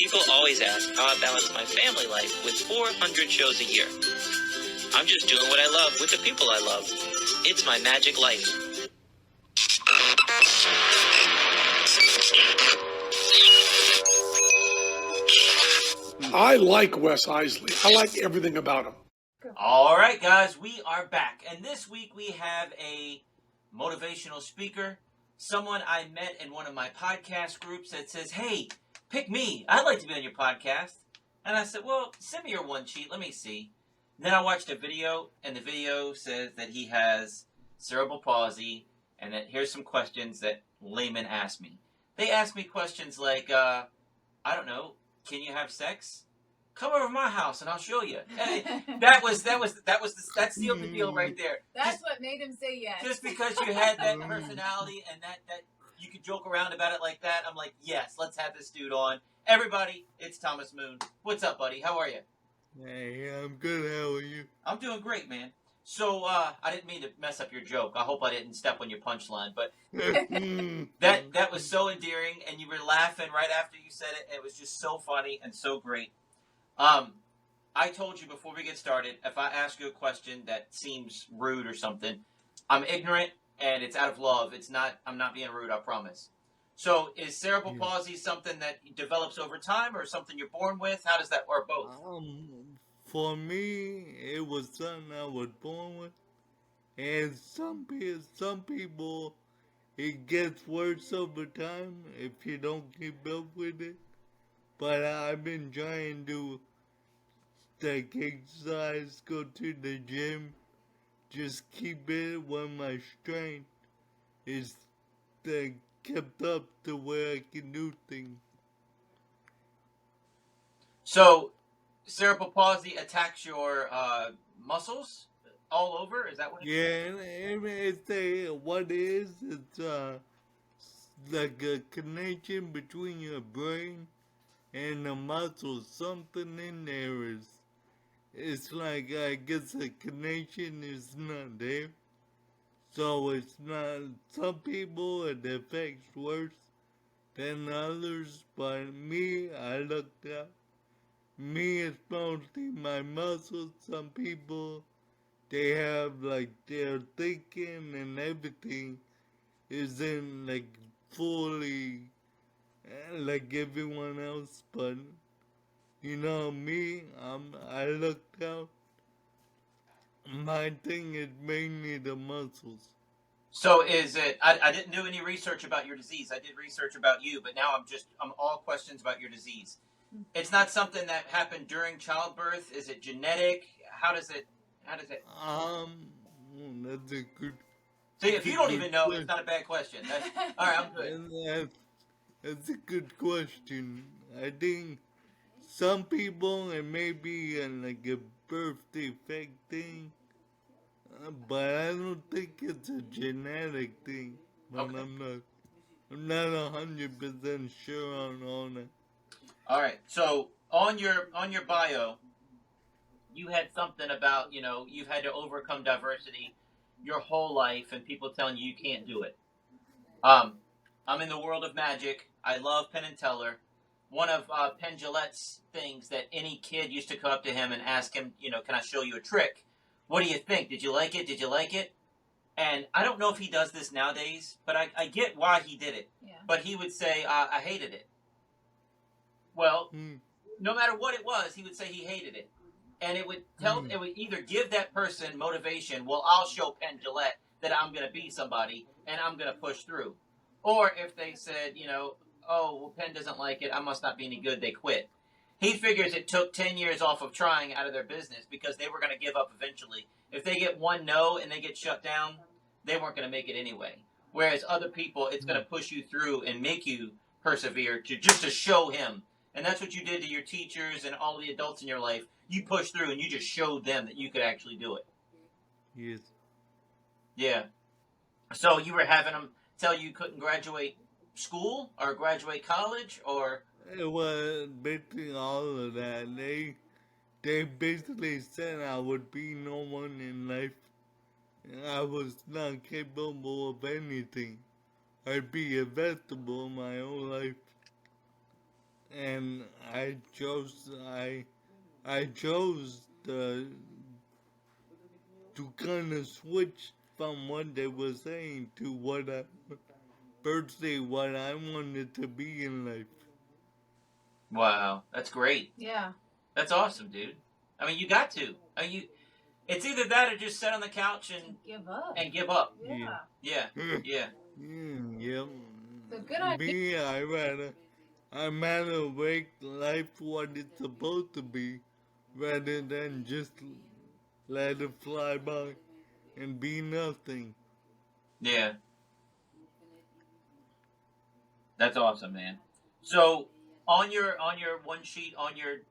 People always ask how I balance my family life with 400 shows a year. I'm just doing what I love with the people I love. It's my magic life. I like Wes Iseli. I like everything about him. All right, guys, we are back. And this week we have a motivational speaker, someone I met in one of my podcast groups that says, hey, pick me. I'd like to be on your podcast. And I said, well, send me your one sheet. Let me see. Then I watched a video, and the video says that he has cerebral palsy, and that here's some questions that laymen ask me. They ask me questions like, I don't know, can you have sex? Come over to my house and I'll show you. And that sealed the deal right there. That's what made him say yes. Just because you had that personality and that you could joke around about it like that, I'm like, yes, let's have this dude on. Everybody, it's Thomas Moon. What's up, buddy? How are you? Hey, I'm good. How are you? I'm doing great, man. So, I didn't mean to mess up your joke. I hope I didn't step on your punchline, but that was so endearing, and you were laughing right after you said it. It was just so funny and so great. I told you before we get started, if I ask you a question that seems rude or something, I'm ignorant, and it's out of love. I'm not being rude, I promise. So, is cerebral palsy something that develops over time, or something you're born with? How does that work, both? For me, it was something I was born with, and some people, it gets worse over time if you don't keep up with it. But I've been trying to take exercise, go to the gym, just keep it when my strength is kept up to where I can do things. So, cerebral palsy attacks your muscles all over? Is that what it is? Yeah, what it is, it's like a connection between your brain and the muscles. Something in there it's like, I guess the connection is not there. So it's not, some people it affects worse than others, but me, I looked up. Me, it's mostly my muscles. Some people, they have like their thinking and everything isn't like fully like everyone else, but you know me, I looked out. My thing is mainly the muscles. So is it, I didn't do any research about your disease. I did research about you, but now I'm all questions about your disease. It's not something that happened during childbirth. Is it genetic? How does it? That's a good. See, if you don't even know, it's not a bad question. All right, I'm good. That's a good question. I think some people it may be like a birth defect thing, but I don't think it's a genetic thing. But Okay. I'm not 100% sure on all that. All right. So on your bio, you had something about, you've had to overcome diversity your whole life, and people telling you can't do it. I'm in the world of magic. I love Penn and Teller. One of Penn Jillette's things that any kid used to come up to him and ask him, can I show you a trick? What do you think? Did you like it? Did you like it? And I don't know if he does this nowadays, but I get why he did it. Yeah. But he would say, I hated it. Well, no matter what it was, he would say he hated it. And it would either give that person motivation, well, I'll show Penn Jillette that I'm going to be somebody and I'm going to push through. Or if they said, oh, well, Penn doesn't like it, I must not be any good, they quit. He figures it took 10 years off of trying out of their business because they were going to give up eventually. If they get one no and they get shut down, they weren't going to make it anyway. Whereas other people, it's going to push you through and make you persevere just to show him. And that's what you did to your teachers and all the adults in your life. You pushed through and you just showed them that you could actually do it. Yes. Yeah. So you were having them tell you couldn't graduate school or graduate college or... It was basically all of that. They basically said I would be no one in life. I was not capable of anything. I'd be a vegetable my whole life. and I chose to kind of switch from what they were saying to what I wanted to be in life. Wow, that's great. Yeah. That's awesome, dude. I mean, you got to. It's either that or just sit on the couch and Give up. give up. Yeah. Yeah, yeah. Yep. So good idea. Me, I rather make life what it's supposed to be, rather than just let it fly by and be nothing. Yeah. That's awesome, man. So on your one sheet on your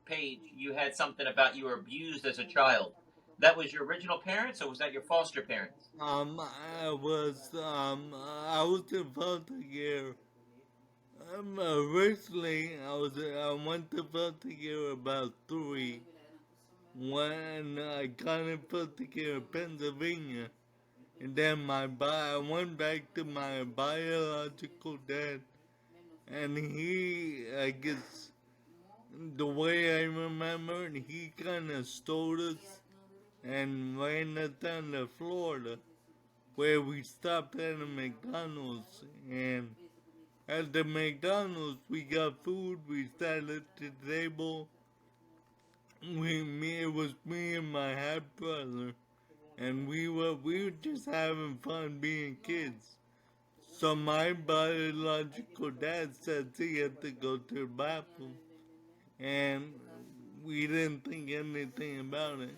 page, you had something about you were abused as a child. That was your original parents, or was that your foster parents? I was in foster care. Originally, I went to foster care about 3 when I got in foster care in Pennsylvania. And then I went back to my biological dad, and I guess, the way I remember, he kind of stole us and ran us down to Florida, where we stopped at a McDonald's. And at the McDonald's, we got food, we sat at the table. It was me and my half brother, and we were just having fun being kids. So my biological dad said he had to go to the bathroom, and we didn't think anything about it.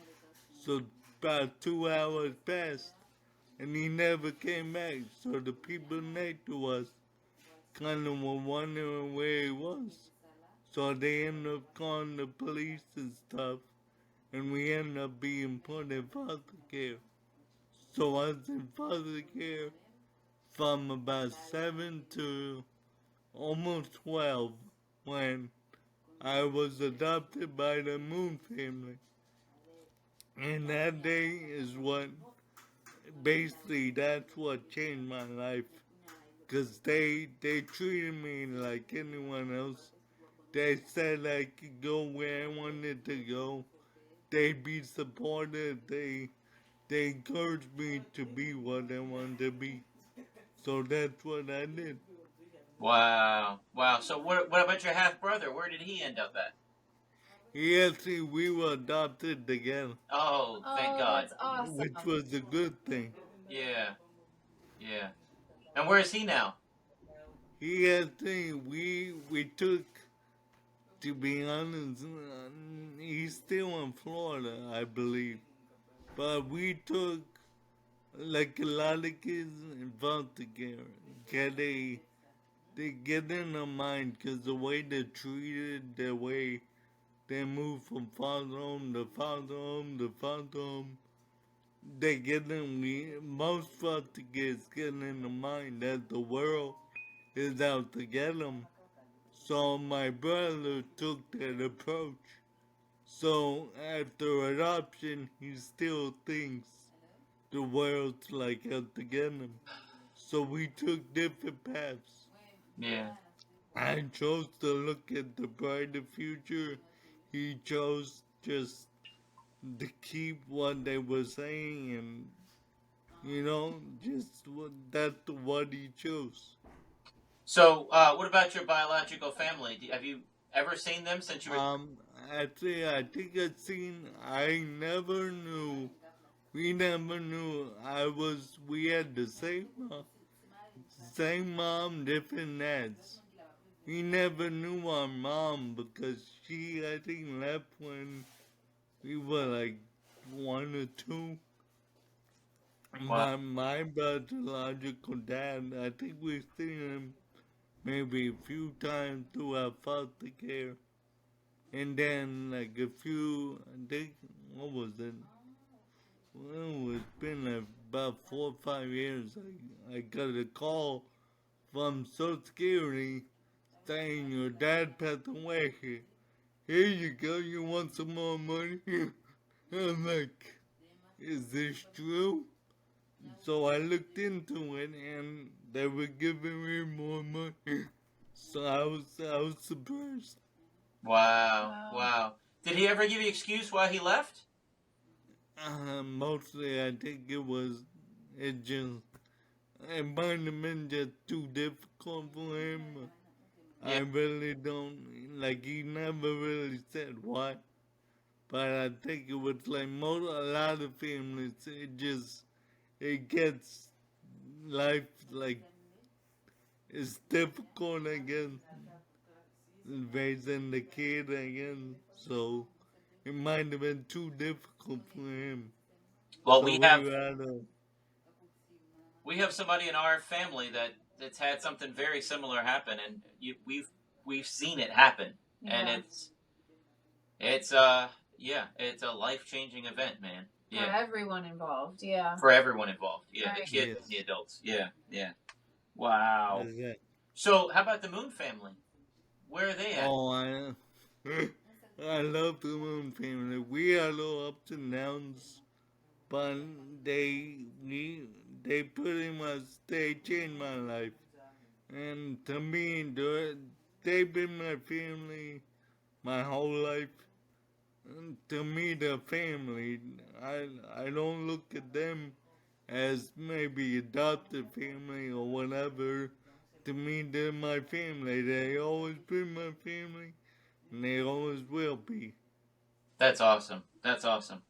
So about 2 hours passed, and he never came back. So the people next to us kind of were wondering where he was. So they ended up calling the police and stuff, and we ended up being put in foster care. So I was in foster care from about 7 to almost 12 when I was adopted by the Moon family. And that day is that's what changed my life. Because they treated me like anyone else. They said I could go where I wanted to go. They'd be supportive. They encouraged me to be what I wanted to be. So that's what I did. Wow, wow. So what about your half brother? Where did he end up at? Actually, we were adopted together. Oh, thank God. That's awesome. Which was a good thing. Yeah, yeah. And where is he now? He actually, we took, to be honest, he's still in Florida, I believe. But we took, like a lot of kids involved together, they get in their mind, because the way they're treated, the way they move from father home to father home to father home, most foster kids get in the mind that the world is out to get them. So my brother took that approach. So after adoption, he still thinks the world's like out to get him. So we took different paths. Yeah. I chose to look at the brighter future. He chose just to keep what they were saying, and that's what he chose. So, what about your biological family? Have you ever seen them since you were? Actually, I think I never knew. We never knew. We had the same mom, different dads. We never knew our mom because she, I think, left when we were like 1 or 2. Wow. My biological dad, I think we've seen him maybe a few times throughout foster care. And then, like I think, what was it? Well, it's been about 4 or 5 years. I got a call from Social Security saying your dad passed away. Here you go, you want some more money? I'm like, is this true? So I looked into it, and they were giving me more money. So I was surprised. Wow. Did he ever give you excuse why he left? Mostly, I think it might have been just too difficult for him. I Yeah. really don't, like, he never really said why. But I think it was like a lot of families, it gets life, like, it's difficult, I guess, raising the kid, I guess. So it might have been too difficult for him. Well, So we have somebody in our family that's had something very similar happen, and we've seen it happen, and Yeah. it's a life changing event, man. For Yeah, everyone involved. Yeah. for everyone involved. Yeah, the Right. kids yes, and the adults. Yeah. Wow. exactly. So, how about the Moon family? Where are they at? Oh, I love the Moon family. We had little ups and downs, but they pretty much they changed my life. And to me, they've been my family my whole life. And to me, they're family. I don't look at them as maybe adopted family or whatever. To me, they're my family. They always been my family, and they always will be. That's awesome. That's awesome.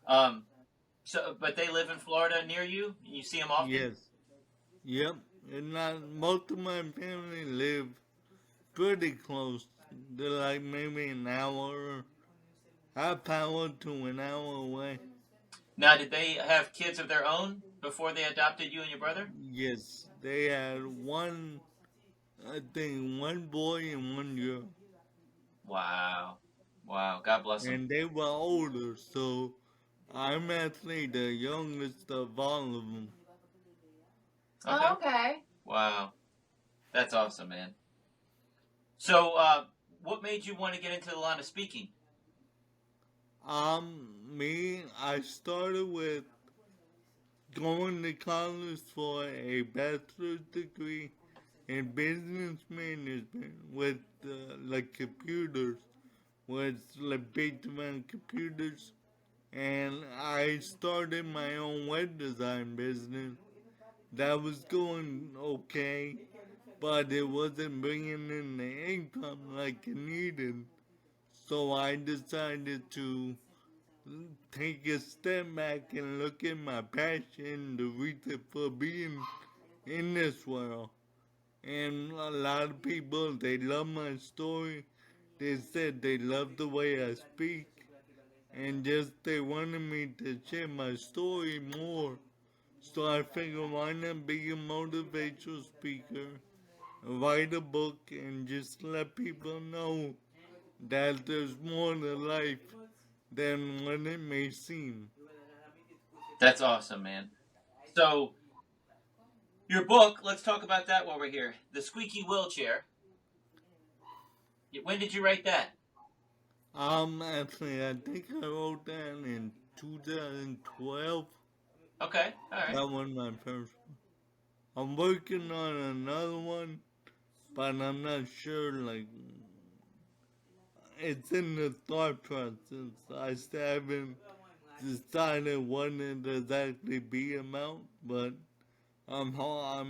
Um, but they live in Florida near you. You see them often. Yes. Yep. And not most of my family live pretty close. They're like maybe an hour, half hour to an hour away. Now, did they have kids of their own before they adopted you and your brother? Yes, they had I think one boy and one girl. Wow. Wow. God bless them. And they were older, so I'm actually the youngest of all of them. Okay. Oh, okay. Wow. That's awesome, man. So, what made you want to get into the line of speaking? I started with going to college for a bachelor's degree in business management with like computers, with like based around computers, and I started my own web design business. That was going okay, but it wasn't bringing in the income like it needed. So I decided to take a step back and look at my passion, the reason for being in this world. And a lot of people, they love my story. They said they love the way I speak. And just they wanted me to share my story more. So I figured why not be a motivational speaker, write a book, and just let people know that there's more to life than what it may seem. That's awesome, man. So, your book, let's talk about that while we're here. The Squeaky Wheelchair. When did you write that? Actually, I think I wrote that in 2012. Okay, all right. That was my first one. I'm working on another one, but I'm not sure, like, it's in the thought process. I still haven't decided what it exactly be about, but I'm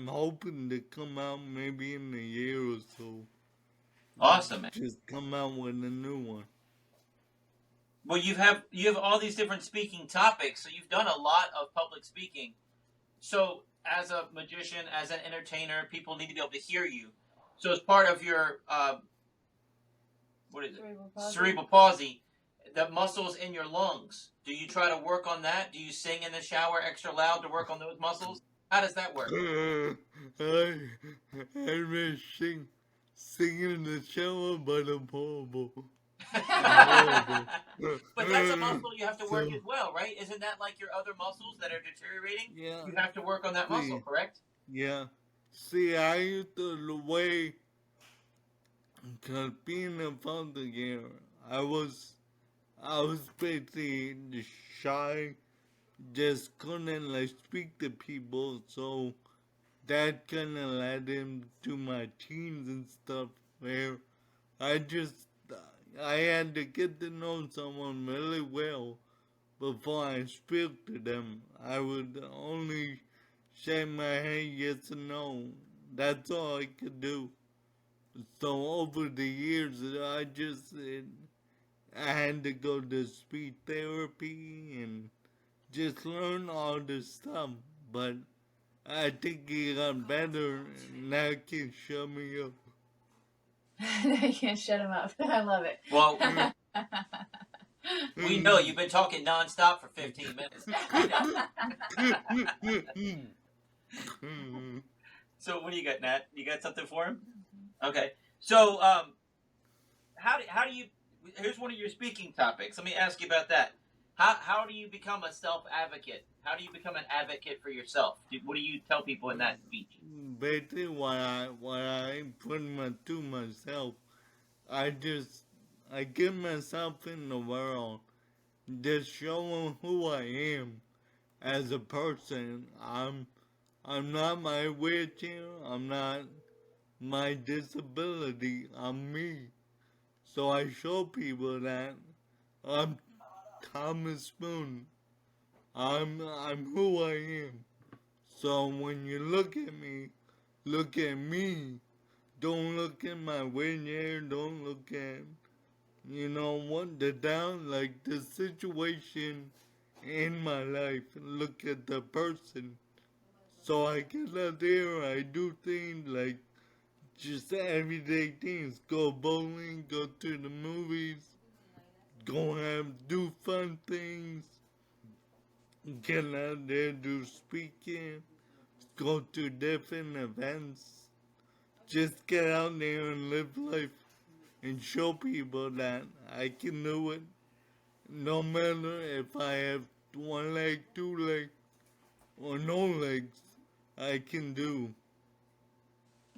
hoping to come out maybe in a year or so. Awesome, man. Just come out with a new one. Well, you have all these different speaking topics, so you've done a lot of public speaking. So, as a magician, as an entertainer, people need to be able to hear you. So, as part of your what is it? Cerebral palsy, the muscles in your lungs. Do you try to work on that? Do you sing in the shower extra loud to work on those muscles? How does that work? I been singing in the shower, but I'm horrible. But that's a muscle you have to work as well, right? Isn't that like your other muscles that are deteriorating? Yeah. You have to work on that muscle, correct? Yeah. See, I used to the way, cause being a foster care, I was basically shy, just couldn't like speak to people, so that kind of led into my teens and stuff, where I just, I had to get to know someone really well before I spoke to them. I would only shake my head yes or no. That's all I could do. So over the years, I had to go to speech therapy and just learn all this stuff. But I think it got better, and now it can shut me up. You can't shut him up. I love it. Well, we know you've been talking nonstop for 15 minutes. So what do you got, Nat? You got something for him? Okay. So how do you? Here's one of your speaking topics. Let me ask you about that. How do you become a self-advocate? How do you become an advocate for yourself? What do you tell people in that speech? Basically, what I put to myself, I get myself in the world, just showing who I am as a person. I'm not my wheelchair. I'm not my disability. I'm me. So I show people that I'm Thomas Spoon. I'm who I am. So when you look at me. Don't look at my wheelchair. Don't look at, what the situation in my life. Look at the person. So I get out there. I do things like just everyday things. Go bowling. Go to the movies. Do fun things. Get out there, do speaking. Go to different events. Just get out there and live life and show people that I can do it. No matter if I have one leg, two legs, or no legs, I can do.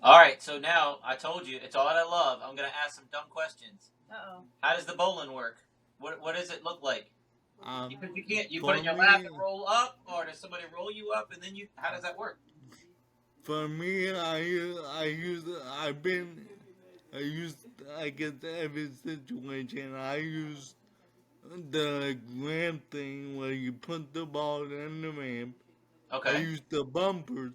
All right. So now I told you it's all that I love. I'm gonna ask some dumb questions. Uh-oh. How does the bowling work? What does it look like? Because you can't. You put it in your For lap me- and roll up, or does somebody roll you up and then you? How does that work? For me, I get every situation. I use the ramp thing where you put the ball in the ramp. I Okay. use the bumpers,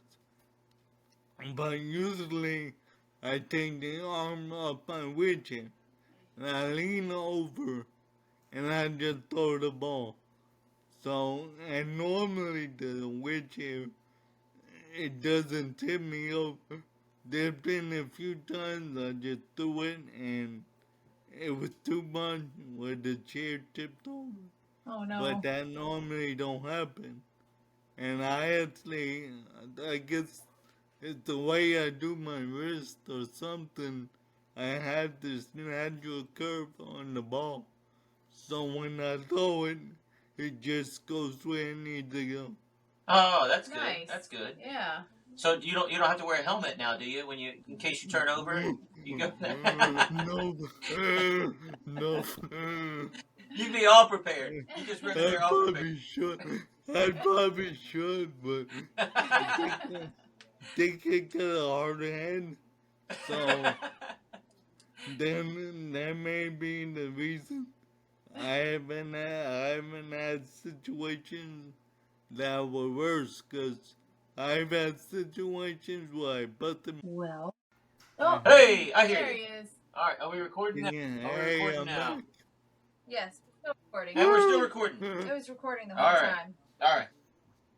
but usually I take the arm up my wheelchair and I lean over and I just throw the ball. So, and normally the wheelchair, it doesn't tip me over. There's been a few times I just threw it and it was too much where the chair tipped over. Oh no. But that normally don't happen. And I guess it's the way I do my wrist or something. I have this natural curve on the ball. So when I throw it, it just goes where it needs to go. Oh, that's good. Nice. That's good. Yeah. So you don't have to wear a helmet now, do you? When you in case you turn over, you go. No. You'd be all prepared. You just run in I there all prepared. probably should, but they kick a hard hand. So then that may be the reason I haven't had situations that were worse, because I've had situations where I busted. Well. Oh. Hey, I hear There you. he is. All right, are we recording now? Yeah, Are we hey, recording I'm now? back. Yes. Still recording. And we're still recording. It was recording the whole All right. time. All right.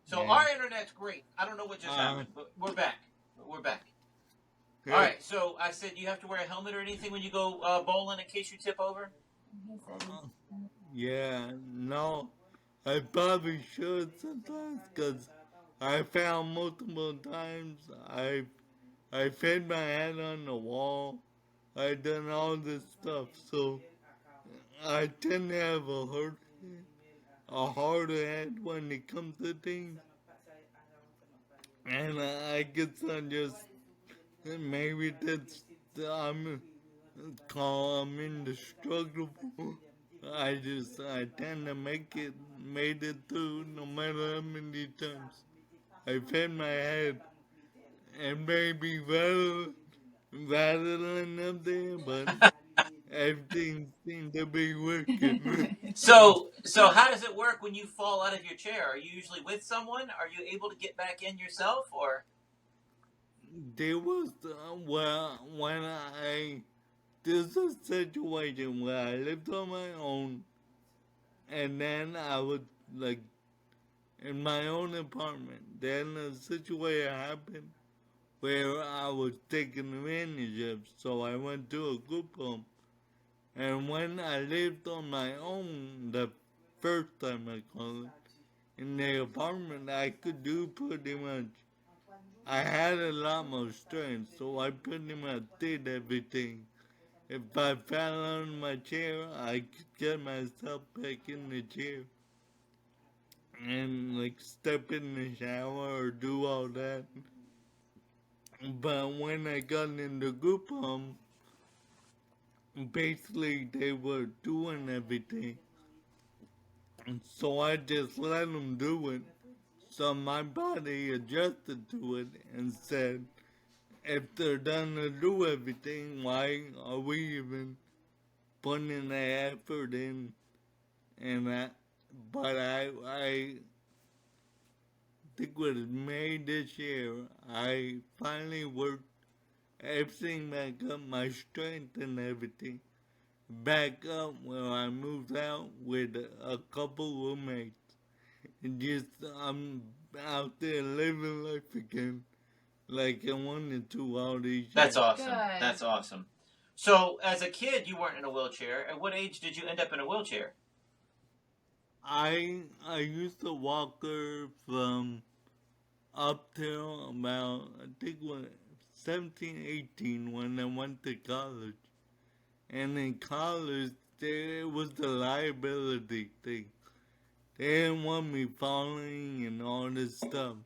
So Yeah. our internet's great. I don't know what just happened, but we're back. We're back. All right. So I said you have to wear a helmet or anything when you go bowling in case you tip over. He said Yeah, no, I probably should sometimes, because I found multiple times I've hit my head on the wall. I've done all this stuff, so I tend to have a harder head when it comes to things. And I guess maybe that's, I'm indestructible. I tend to made it through no matter how many times I've hit my head. and maybe rattling up there, but everything seemed to be working. So how does it work when you fall out of your chair? Are you usually with someone? Are you able to get back in yourself, or? There was, well, there's a situation where I lived on my own, and then I was, like, in my own apartment. Then a situation happened where I was taken advantage of, so I went to a group home. And when I lived on my own, the first time I call it, in the apartment, I could do pretty much. I had a lot more strength, so I pretty much did everything. If I fell on my chair, I could get myself back in the chair and like step in the shower or do all that. But when I got in the group home, basically they were doing everything. And so I just let them do it. So my body adjusted to it and said, if they're done to do everything, why are we even putting the effort in? But I think what made this year, I finally worked everything back up, my strength and everything back up when I moved out with a couple roommates. And just, I'm out there living life again like I wanted to all these years. That's awesome. Good. That's awesome. So, as a kid, you weren't in a wheelchair. At what age did you end up in a wheelchair? I used to walk her from up till about, I think, 17, 18 when I went to college. And in college, there was the liability thing. They didn't want me falling and all this stuff.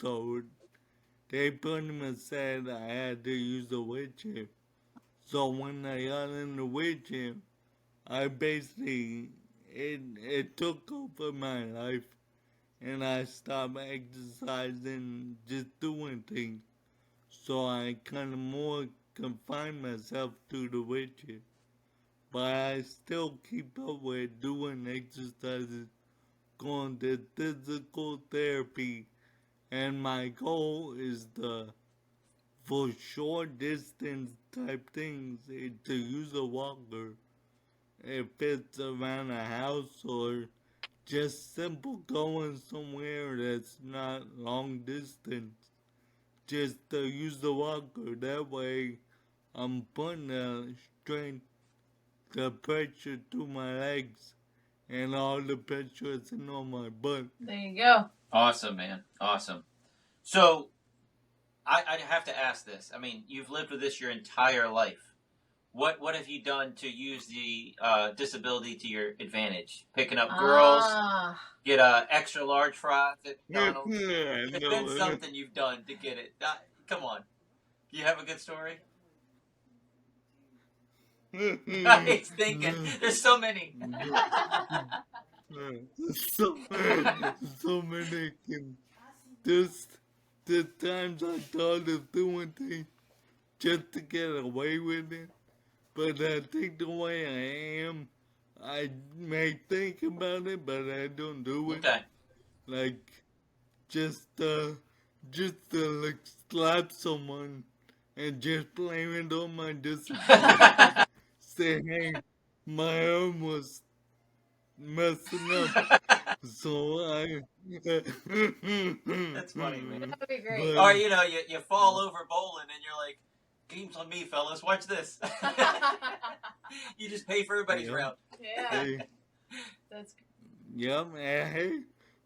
So they pretty much said I had to use a wheelchair. So when I got in the wheelchair, I basically, it took over my life. And I stopped exercising, just doing things. So I kind of more confined myself to the wheelchair. But I still keep up with doing exercises, going to physical therapy, and my goal is for short distance type things, to use a walker. If it's around a house or just simple going somewhere that's not long distance, just to use the walker. That way, I'm putting the strength, the pressure to my legs, and all the pressure is in on my butt. There you go. Awesome, man. Awesome. So, I have to ask this. I mean, you've lived with this your entire life. What have you done to use the disability to your advantage? Picking up girls, get a extra large fries at McDonald's. There's been something you've done to get it. Come on, you have a good story. He's thinking. There's so many. so many things. Just the times I thought of doing things just to get away with it. But I think the way I am, I may think about it, but I don't do it. Okay. Like, just to like slap someone and just blame it on my disability. Say, hey, my arm was messing up. So That's funny, man. That would be great. Or, you fall over bowling and you're like, game's on me, fellas. Watch this. You just pay for everybody's round. Yeah. Hey, That's yep, and hey,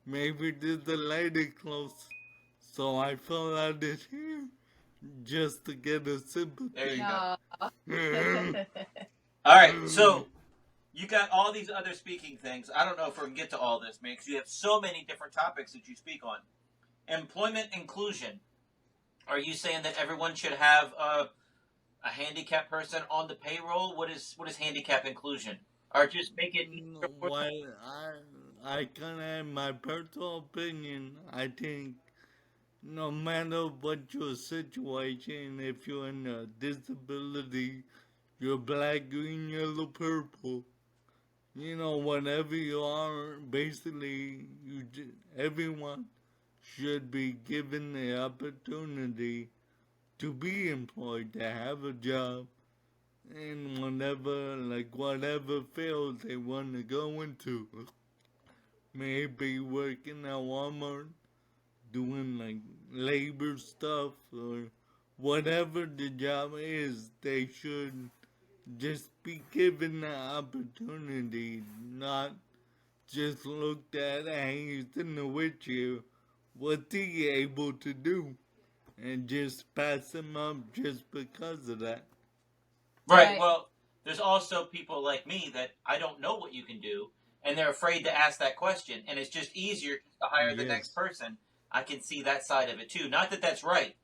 maybe did the lady close. So I fell out this here just to get a sympathy. There you no. go. All right, so you got all these other speaking things. I don't know if we're going to get to all this, man, because you have so many different topics that you speak on. Employment inclusion. Are you saying that everyone should have a handicapped person on the payroll? What is handicap inclusion? Or just make it... Well, I kind of have my personal opinion. I think no matter what your situation, if you're in a disability, you're black, green, yellow, purple, whatever you are, basically, everyone should be given the opportunity to be employed, to have a job, and whatever field they want to go into. Maybe working at Walmart, doing labor stuff, or whatever the job is, they should just be given the opportunity, not just looked at, hey, he's in the wheelchair, what's he able to do? And just pass him up just because of that. Right. Well, there's also people like me that I don't know what you can do, and they're afraid to ask that question, and it's just easier to hire the next person. I can see that side of it too. Not that that's right,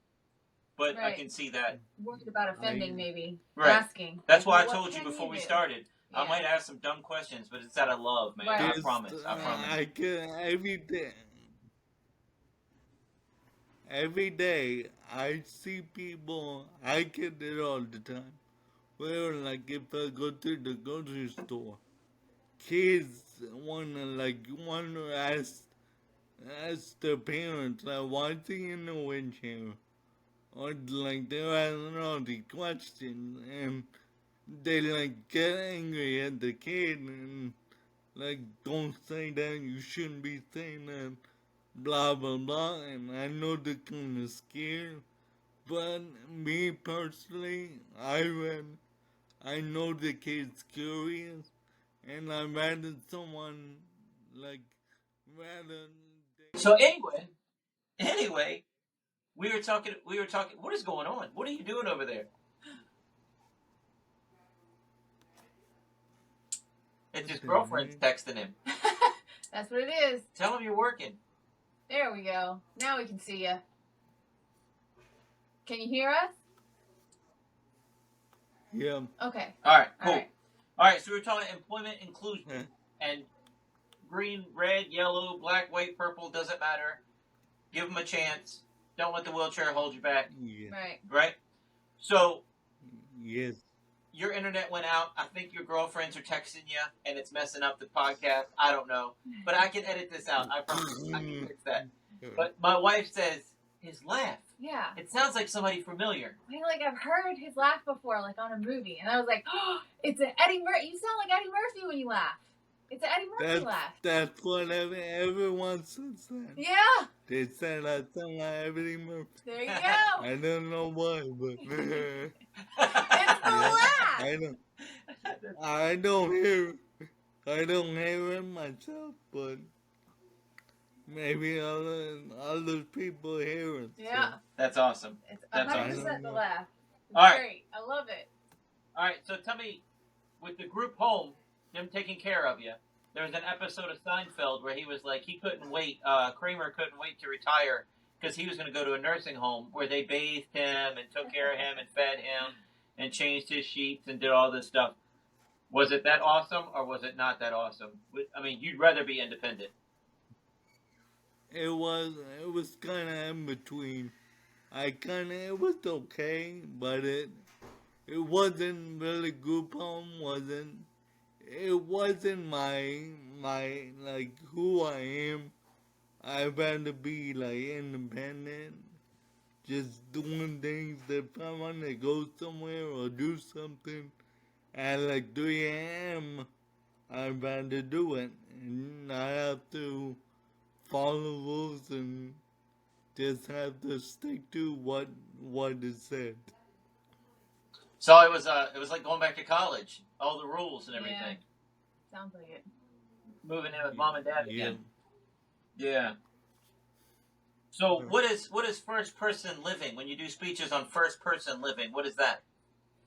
but I can see that. Worried about offending, maybe. Right. Asking. That's why I told you before we started. Yeah. I might ask some dumb questions, but it's out of love, man. I promise. I promise. I can every day I see people, I get it all the time, where if I go to the grocery store, kids wanna ask their parents, why is he in the wheelchair? Or they're asking all these questions, and they get angry at the kid and don't say that, you shouldn't be saying that, blah blah blah. And I know they're kind of scared, but me personally, I know the kid's curious, and I'd rather someone rather. So anyway, we were talking. What is going on? What are you doing over there? It's his girlfriend's texting him. That's what it is. Tell him you're working. There we go. Now we can see you. Can you hear us? Yeah. Okay. All right. Cool. All right. So we're talking employment inclusion, and green, red, yellow, black, white, purple, doesn't matter. Give them a chance. Don't let the wheelchair hold you back. Yeah. Right. Right? So, yes. Your internet went out. I think your girlfriends are texting you, and it's messing up the podcast. I don't know. But I can edit this out. I promise. I can fix that. But my wife says, his laugh. Yeah. It sounds like somebody familiar. I've heard his laugh before, on a movie. And I was like, oh, it's an Eddie Murphy. You sound like Eddie Murphy when you laugh. It's an Eddie Murphy laugh. That's what everyone says that. Yeah. They said I sound like Eddie Murphy. There you go. I don't know why, but it's the laugh. I don't hear it myself, but maybe other people hear it. Yeah. So. That's awesome. It's That's 100% the laugh. It's all right. Great. I love it. All right. So tell me, with the group home, them taking care of you, there was an episode of Seinfeld where he was like, he couldn't wait, Kramer couldn't wait to retire because he was going to go to a nursing home where they bathed him and took care of him and fed him and changed his sheets and did all this stuff. Was it that awesome or was it not that awesome? I mean, you'd rather be independent. It was kind of in between. It was okay, but it wasn't really group home, it wasn't my who I am. I'd rather be independent, just doing things. If I want to go somewhere or do something at 3 a.m., I'd rather do it and not have to follow rules and just have to stick to what is said. So it was like going back to college, all the rules and everything. Yeah. Sounds like it. Moving in with mom and dad again. Yeah. So what is first person living? When you do speeches on first person living, what is that?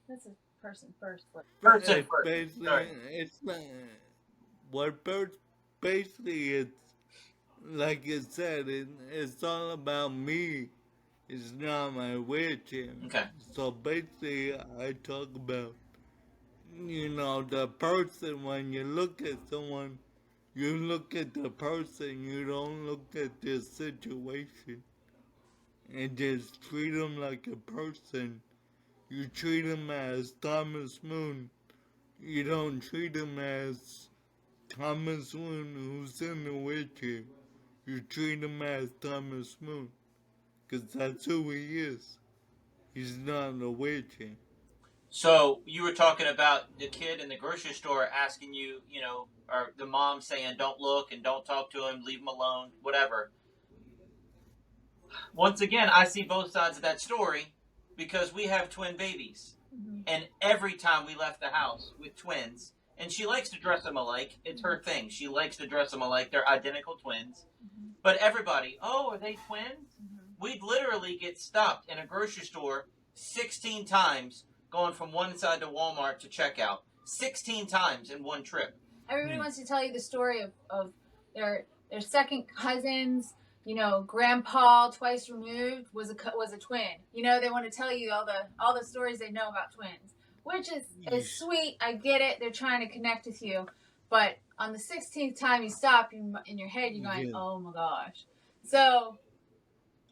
This is person first. Person first. Basically, it's not basically it's like you said. It's all about me. It's not my wheelchair. Okay. So basically, I talk about, the person. When you look at someone, you look at the person. You don't look at their situation. and just treat them like a person. You treat them as Thomas Moon. You don't treat him as Thomas Moon who's in the wheelchair. You treat him as Thomas Moon, because that's who he is. He's not in a wheelchair. So you were talking about the kid in the grocery store asking you, or the mom saying, don't look and don't talk to him, leave him alone, whatever. Once again, I see both sides of that story because we have twin babies. Mm-hmm. And every time we left the house with twins, and she likes to dress them alike. It's her thing. She likes to dress them alike. They're identical twins. Mm-hmm. But everybody, oh, are they twins? Mm-hmm. We'd literally get stopped in a grocery store 16 times going from one side to Walmart to checkout. 16 times in one trip. Everybody wants to tell you the story of their second cousins. Grandpa twice removed was a twin. They want to tell you all the stories they know about twins, which is sweet. I get it. They're trying to connect with you, but on the 16th time you stop, in your head you're going, oh my gosh. So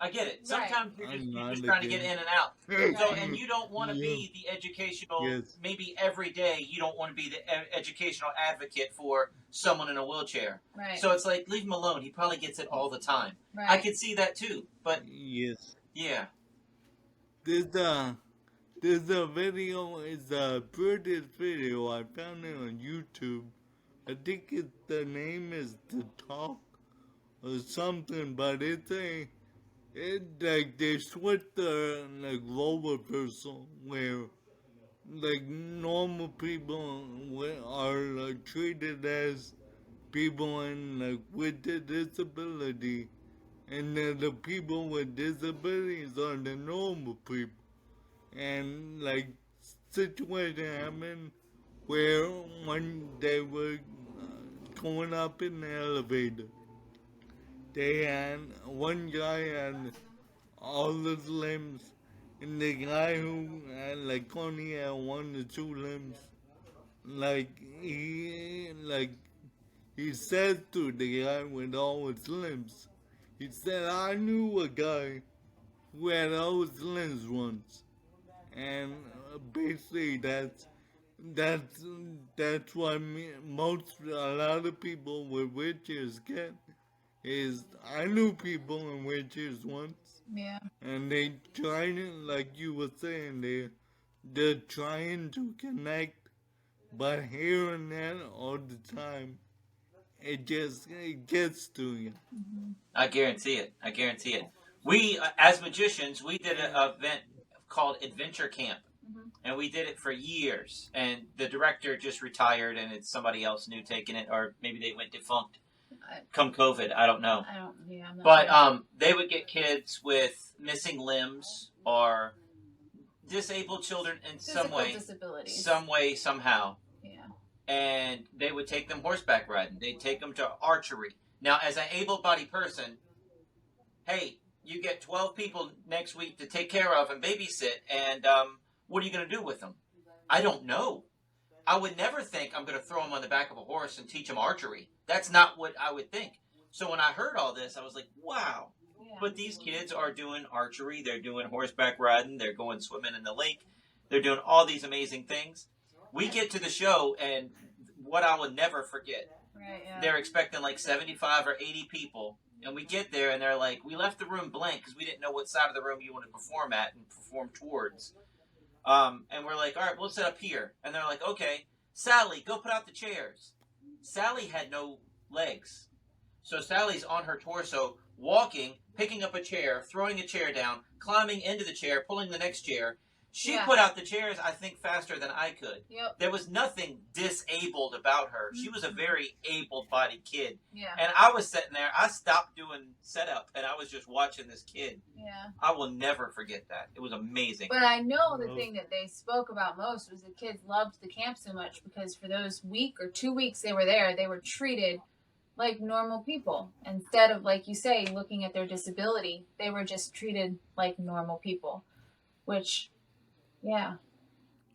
I get it. Right. Sometimes you're just trying to get in and out. So, and you don't want to be the educational, maybe every day, you don't want to be the educational advocate for someone in a wheelchair. Right. So it's like, leave him alone. He probably gets it all the time. Right. I could see that too. But yes, yeah. There's a video, it's a British video, I found it on YouTube. I think the name is The Talk or something, but they switched the roller reversal where normal people are treated as people with a disability, and the people with disabilities are the normal people. And situation happened where when they were going up in the elevator, one guy had all his limbs, and the guy who had only had 1 or 2 limbs, he said to the guy with all his limbs, he said, I knew a guy who had all his limbs once. And basically that's what a lot of people with wheelchairs get, is I knew people in wheelchairs once. Yeah. And they trying to, like you were saying, they're trying to connect, but hearing that all the time, it gets to you. Mm-hmm. I guarantee it. We, as magicians, we did an event called Adventure Camp. Mm-hmm. And we did it for years. And the director just retired, and it's somebody else new taking it, or maybe they went defunct. Come COVID, I don't know. I'm not But sure. they would get kids with missing limbs or disabled children in Physical disabilities. some way, somehow. Yeah. And they would take them horseback riding. They'd take them to archery. Now, as an able-bodied person, hey, you get 12 people next week to take care of and babysit, and what are you going to do with them? I don't know. I would never think I'm going to throw them on the back of a horse and teach them archery. That's not what I would think. So when I heard all this, I was like, wow. Yeah. But these kids are doing archery. They're doing horseback riding. They're going swimming in the lake. They're doing all these amazing things. We get to the show, and what I would never forget, Right, yeah. they're expecting 75 or 80 people. And we get there, and they're like, we left the room blank because we didn't know what side of the room you want to perform at and perform towards. And we're like, all right, we'll set up here. And they're like, okay, Sally, go put out the chairs. Sally had no legs. So Sally's on her torso, walking, picking up a chair, throwing a chair down, climbing into the chair, pulling the next chair. She put out the chairs, I think, faster than I could. Yep. There was nothing disabled about her. She was a very able-bodied kid. Yeah. And I was sitting there. I stopped doing setup, and I was just watching this kid. Yeah. I will never forget that. It was amazing. But I know the thing that they spoke about most was the kids loved the camp so much because for those week or 2 weeks they were there, they were treated like normal people. Instead of, like you say, looking at their disability, they were just treated like normal people. Which, yeah.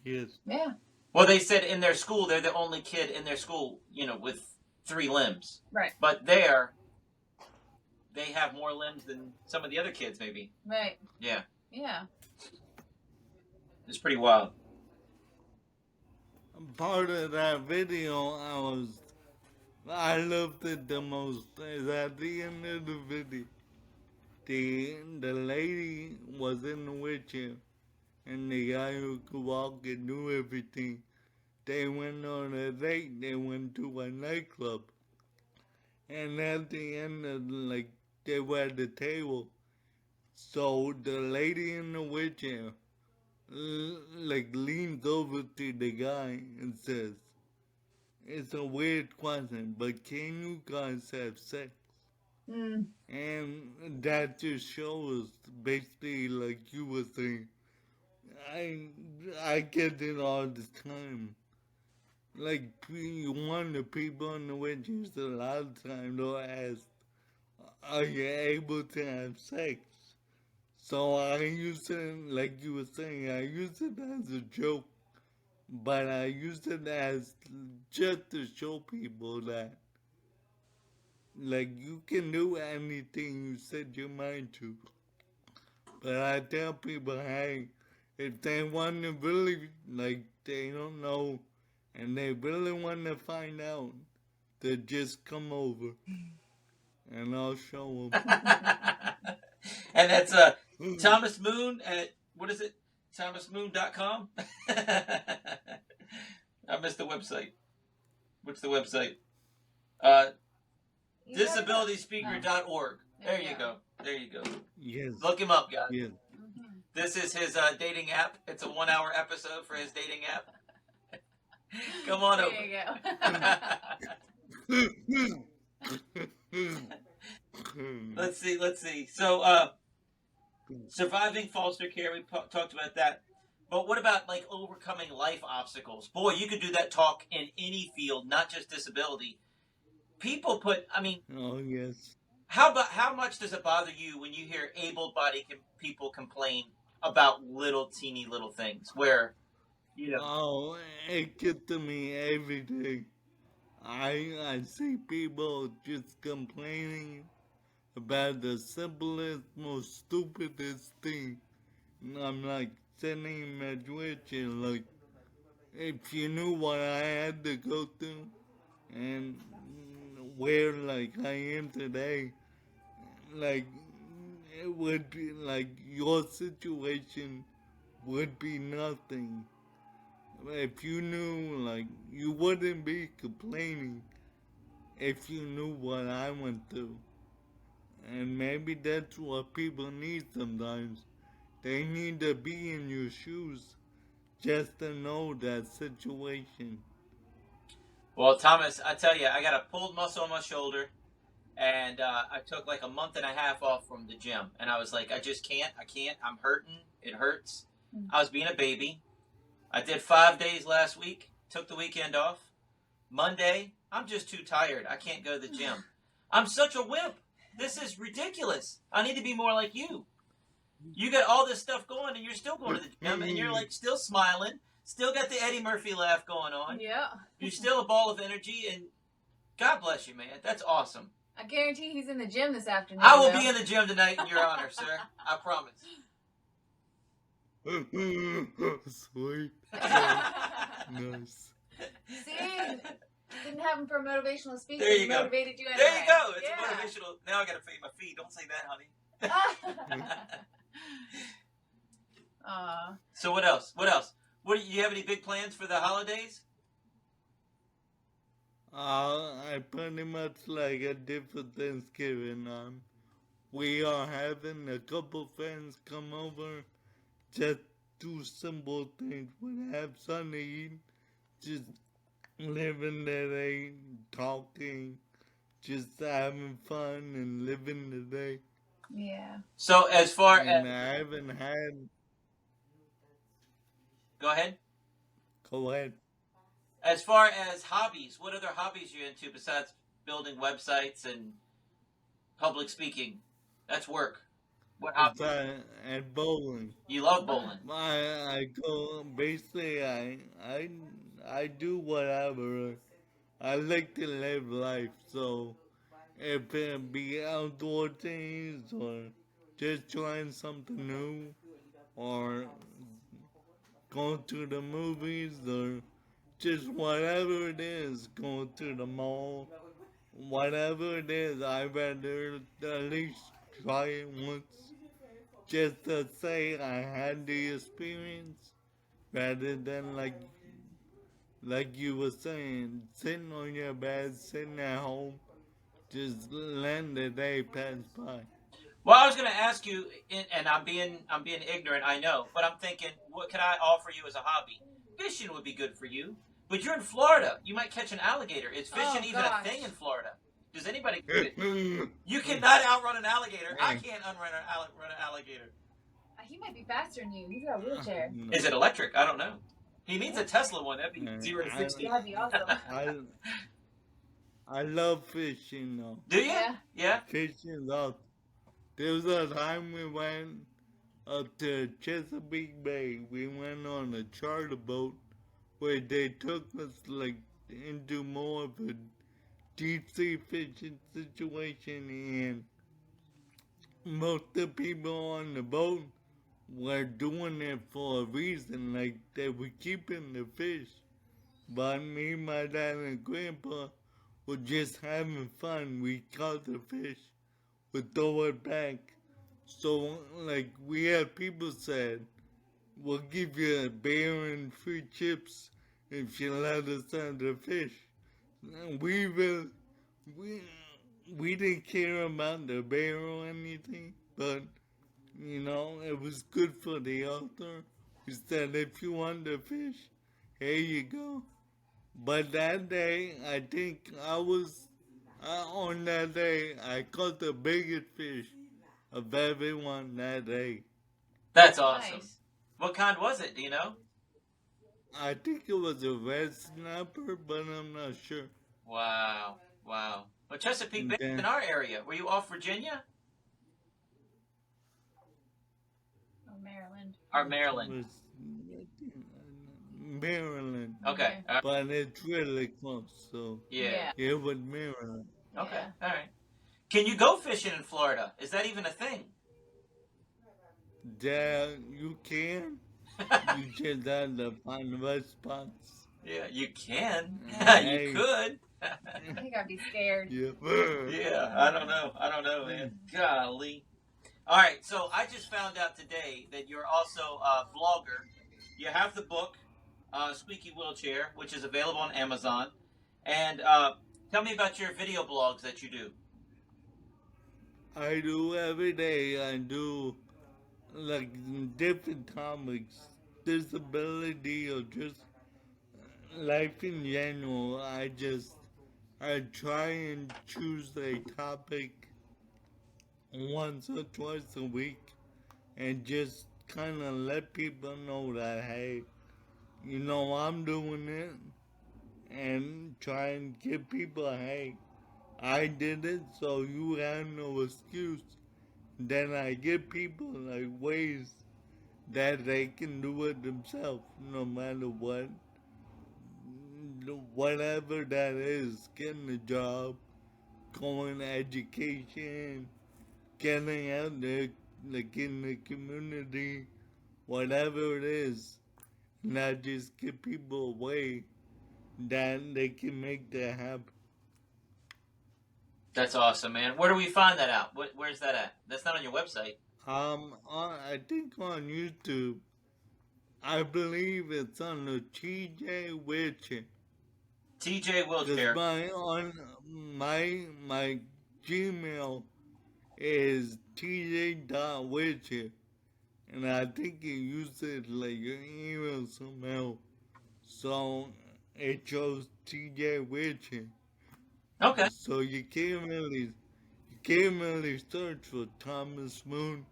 Yes. Yeah. Well, they said in their school, they're the only kid in their school, with 3 limbs. Right. But there, they have more limbs than some of the other kids, maybe. Right. Yeah, Yeah. it's pretty wild. Part of that video I loved it the most is at the end of the video. The lady was in the wheelchair and the guy who could walk and do everything. They went on a date, they went to a nightclub. And at the end of like they were at the table. So the lady in the wheelchair like leans over to the guy and says, "It's a weird question, but can you guys have sex?" Mm. And that just shows basically like you were saying. I get it all the time. Like one of the people in the wheelchairs a lot of times they'll ask, "Are you able to have sex?" So I use it, like you were saying, I use it as a joke, but I use it as just to show people that, like, you can do anything you set your mind to. But I tell people, hey, if they want to really, like, they don't know, and they really want to find out, they just come over, and I'll show them. And that's Thomas Moon at, what is it? ThomasMoon.com? I missed the website. What's the website? DisabilitySpeaker.org. There you go. There you go. Yes. Look him up, guys. Yes. Mm-hmm. This is his dating app. It's a 1-hour episode for his dating app. Come on over. There you go. Let's see. So, surviving foster care, we talked about that. But what about like overcoming life obstacles? Boy, you could do that talk in any field, not just disability. People Oh, yes. how much does it bother you when you hear able-bodied people complain about teeny little things where, Oh, it gets to me every day. I see people just complaining about the simplest, most stupidest thing. And I'm like sitting in my wheelchair, like, if you knew what I had to go through and where like I am today, like it would be like your situation would be nothing. If you knew, like, you wouldn't be complaining if you knew what I went through. And maybe that's what people need sometimes. They need to be in your shoes just to know that situation. Well, Thomas, I tell you, I got a pulled muscle on my shoulder, and I took like a month and a half off from the gym, and I was like, I just can't. I'm hurting. It hurts. I was being a baby. I did 5 days last week. Took the weekend off. Monday, I'm just too tired. I can't go to the gym. I'm such a wimp. This is ridiculous. I need to be more like you. You got all this stuff going, and you're still going to the gym, and you're like still smiling, still got the Eddie Murphy laugh going on. Yeah. You're still a ball of energy, and God bless you, man. That's awesome. I guarantee he's in the gym this afternoon. I will be in the gym tonight in your honor, sir. I promise. Sweet. Nice. See? Didn't have him for a motivational speaker. There you He go. motivated you anyway. There you go. It's Yeah. a motivational. Now I got to feed my feet. Don't say that, honey. So what else? What do you have any big plans for the holidays? I pretty much like a different Thanksgiving. We are having a couple friends come over, just do simple things. We have something to eat, just living the day, talking, just having fun and living the day. Yeah. So as far And as I haven't had. go ahead. Go ahead. As far as hobbies, what other hobbies are you into besides building websites and public speaking? That's work. What hobbies? And bowling. You love bowling. I go basically. I do whatever. I like to live life, so if it be outdoor things or just trying something new or going to the movies or just whatever it is, going to the mall, whatever it is, I'd rather at least try it once just to say I had the experience rather than like you were saying, sitting on your bed, sitting at home, just letting the day pass by. Well, I was going to ask you, and I'm being ignorant, I know, but I'm thinking, what can I offer you as a hobby? Fishing would be good for you, but you're in Florida. You might catch an alligator. Is fishing Oh even gosh. a thing in Florida? Does anybody? You cannot outrun an alligator. I can't run an alligator. He might be faster than you. He's got a wheelchair. Is it electric? I don't know. He needs a Tesla one. That'd be 0 to 60. That'd be awesome. I love fishing though. Do you? Yeah. Yeah. Fishing up. There was a time we went up to Chesapeake Bay. We went on a charter boat where they took us like into more of a deep sea fishing situation, and most of the people on the boat were doing it for a reason, like they were keeping the fish. But me, my dad, and grandpa were just having fun. We caught the fish, we throw it back. So, like, we had people said, we'll give you a bear and free chips if you let us have the fish. We didn't care about the bear or anything, but, you know, it was good for the author. We said, if you want the fish, here you go. But that day, I think on that day, I caught the biggest fish of everyone that day. That's awesome. Nice. What kind was it? Do you know? I think it was a red snapper, but I'm not sure. Wow. Wow. Well, Chesapeake Bay Okay. is in our area. Were you off Virginia Oh, Maryland. or It Maryland? was Maryland, Okay. but it's really close, so Yeah. it was Maryland. Okay. Yeah. All right. Can you go fishing in Florida? Is that even a thing? There you can. You just have to find the right spots. Yeah, you can. Hey. You could. I think I'd be scared. Yeah. Yeah, I don't know, man. Golly. All right, so I just found out today that you're also a blogger. You have the book, Squeaky Wheelchair, which is available on Amazon. And tell me about your video blogs that you do. I do every day. I do like different topics, disability or just life in general. I try and choose a topic once or twice a week and just kind of let people know that, hey, you know, I'm doing it, and try and give people, hey, I did it, so you have no excuse. Then I give people like ways that they can do it themselves, no matter what, whatever that is, getting a job, going to education, getting out there, like in the community, whatever it is. And I just give people a way that they can make that happen. That's awesome, man. Where do we find that out? Where's that at? That's not on your website. I think on YouTube, I believe it's on the TJ Wheelchair. TJ Cause Wheelchair. my Gmail is tj.wheelchair, and I think you use it like your email somehow, so it shows TJ Wheelchair. Okay. So you can't really search for Thomas Moon.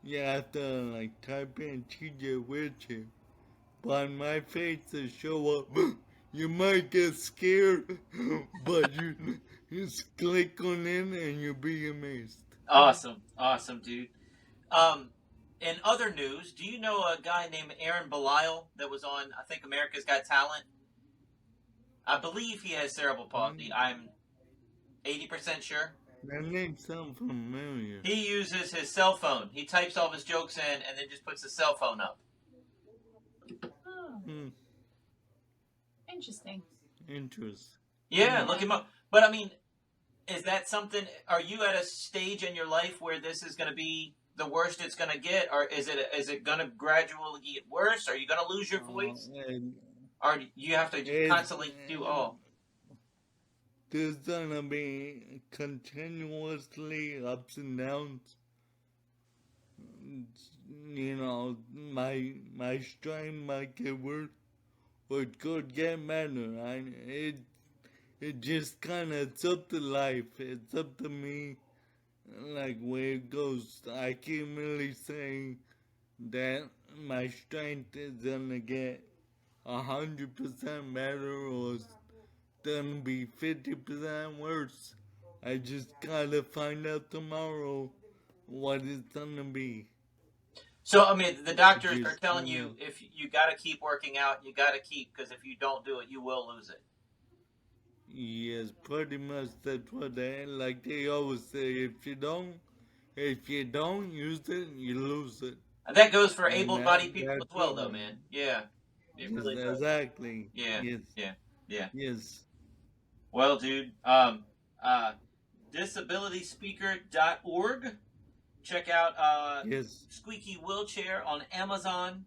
You have to like type in TJ Wheelchair. But my face will show up. You might get scared, but you just click on it and you'll be amazed. Awesome, dude. In other news, do you know a guy named Aaron Belial that was on, I think, America's Got Talent? I believe he has cerebral palsy. 80% sure. That name sounds familiar. He uses his cell phone. He types all of his jokes in and then just puts his cell phone up. Oh, interesting. Interest. Yeah, look him up. But I mean, is that something? Are you at a stage in your life where this is going to be the worst it's going to get, or is it going to gradually get worse? Are you going to lose your voice, or do you have to constantly do all? There's gonna be continuously ups and downs. You know, my strain might get worse, or it could get better. It just kinda, it's up to life. It's up to me, like where it goes. I can't really say that my strength is gonna get 100% better or it's gonna be 50% worse. I just gotta find out tomorrow what it's gonna be. So, I mean, the doctors are telling you if you got to keep working out, you got to keep, because if you don't do it, you will lose it. Yes, pretty much that's what they always say. If you don't use it, you lose it. And that goes for able-bodied people as well, though, man. Yeah. It really does. Exactly. Yeah. Yes. Yeah. Yes. Well, dude, disabilityspeaker.org. Check out Squeaky Wheelchair on Amazon.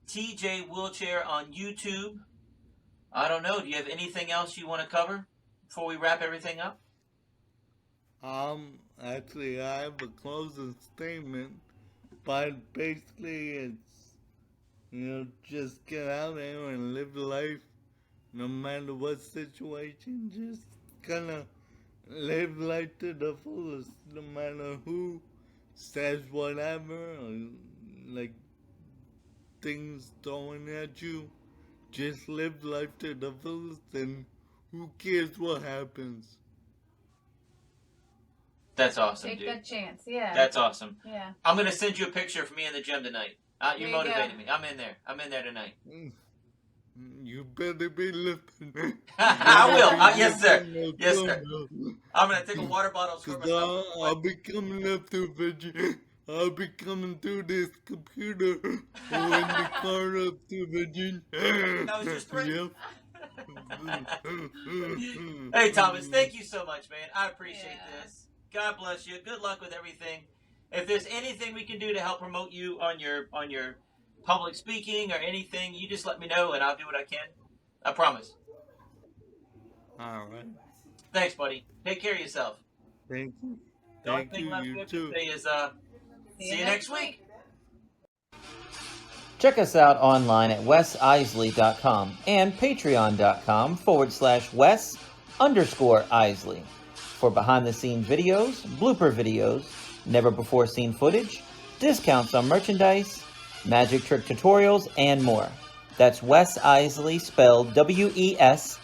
TJ Wheelchair on YouTube. I don't know. Do you have anything else you want to cover before we wrap everything up? Actually, I have a closing statement, but basically it's, just get out there and live life, no matter what situation. Just kind of live life to the fullest, no matter who says whatever, or, like, things thrown at you. Just live life to the fullest, and who cares what happens? That's awesome, Take dude. that chance, yeah. That's awesome. Yeah. I'm going to send you a picture of me in the gym tonight. You There you motivated go. me. I'm in there. I'm in there tonight. You better be lifting. I will. Yes, sir. Yes, sir. I'm going to take a water bottle, squirt myself. I'll be coming up to Virginia. I'll be coming through this computer when the car up to Virginia. That was just great. Yep. Hey, Thomas, thank you so much, man. I appreciate this. God bless you. Good luck with everything. If there's anything we can do to help promote you on your public speaking or anything, you just let me know and I'll do what I can. I promise. All right. Thanks, buddy. Take care of yourself. Thank you. The only Thank thing you. left You to too. say is see you next week. Check us out online at wesiseli.com and patreon.com/Wes_Iseli for behind-the-scenes videos, blooper videos, never-before-seen footage, discounts on merchandise, magic trick tutorials, and more. That's Wes Iseli, spelled WESISELI.